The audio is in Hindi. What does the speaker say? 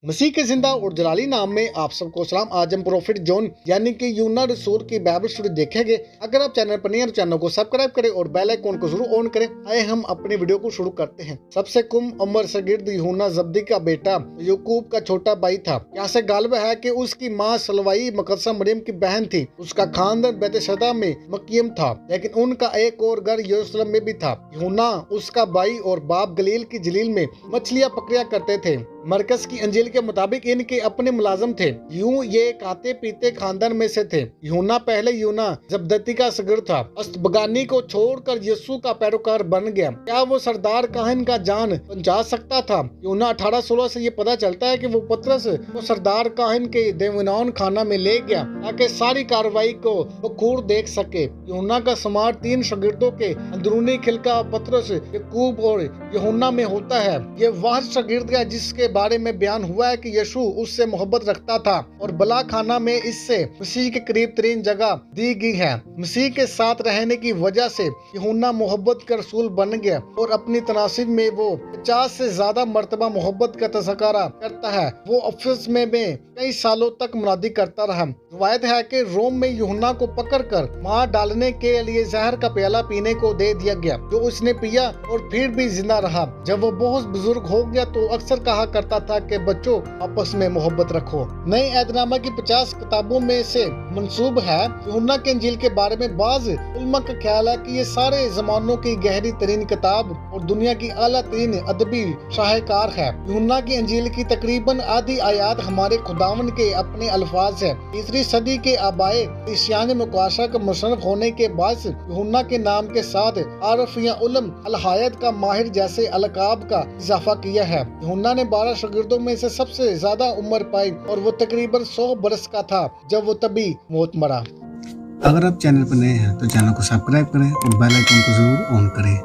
मसीह के जिंदा और जलाली नाम में आप सबको सलाम। आज हम प्रोफेट जॉन यानी कि यूना रसूल की बाइबल स्टोरी देखेंगे। अगर आप चैनल पर नए हैं तो चैनल को सब्सक्राइब करें और बेल आइकन को जरूर ऑन करें। आइए हम अपनी वीडियो को शुरू करते हैं। सबसे कम उम्र शागिर्द यूहन्ना जब्दी का बेटा याकूब का छोटा भाई था। यहाँ से गालिब है कि उसकी माँ सलवाई मुकद्दसा मरियम की बहन थी। उसका खानदान बैतसैदा में मकियम था, लेकिन उनका एक और घर यरूशलेम में भी था। यूहन्ना उसका भाई और बाप गलील की झील में मछलियां पकड़ा करते थे। मरकस की अंजील के मुताबिक इनके अपने मुलाजिम थे। यूं ये खाते पीते खानदान में से थे। यूहन्ना पहले यूना जबदती का शागिर्द था। अस्तबगानी को छोड़कर यीशु का पैरोकार बन गया। क्या वो सरदार काहन का जान पहुंचा सकता था? यूहन्ना 18:16 से ये पता चलता है कि वो पतरस को सरदार काहन के देवान खाना में ले गया ताकि सारी कार्रवाई को बखूर देख सके। यूहन्ना का समार 3 शागिर्दों के अंदरूनी खिलका पतरस, याकूब और यूहन्ना में होता है। ये वह शागिर्द है जिसके बारे में बयान हुआ है कि यीशु उससे मोहब्बत रखता था और बला खाना में इससे मसीह के करीब तरीन जगह दी गई है। मसीह के साथ रहने की वजह से यूहन्ना मोहब्बत का रसूल बन गया और अपनी तनासिब में वो 50 से ज्यादा मर्तबा मोहब्बत का तज़किरा करता है। वो अफसस में कई सालों तक मुनादी करता रहा। रवायत है कि रोम में यूहन्ना को पकड़कर मार डालने के लिए जहर का प्याला पीने को दे दिया गया, जो उसने पिया और फिर भी जिंदा रहा। जब वो बहुत बुजुर्ग हो गया तो अक्सर कहा करता था कि बच्चों आपस में मोहब्बत रखो। नई ऐदनामा की 50 किताबों में से मंसूब है। यूहन्ना के इंजील के बारे में बाज उलमा का ख्याल है कि ये सारे जमानों की गहरी तरीन किताब और दुनिया की आला तरीन अदबी शाहकार है। यूहन्ना की इंजील की तकरीबन आधी आयात हमारे खुदावन के अपने अल्फाज है। 3री सदी के आबाए ईशान मुकाशा का मुसन्नफ होने के बाद यूहन्ना के नाम के साथ आरफ या उलम अलहायत का माहिर जैसे अलकाब का इजाफा किया है। यूहन्ना ने 12 शागिर्दों में से सबसे ज्यादा उम्र पाई और वो तकरीबन 100 बरस का था जब वो तभी मौत मरा। अगर आप चैनल पर नए हैं तो चैनल को सब्सक्राइब करें और बेल आइकन को जरूर ऑन करें।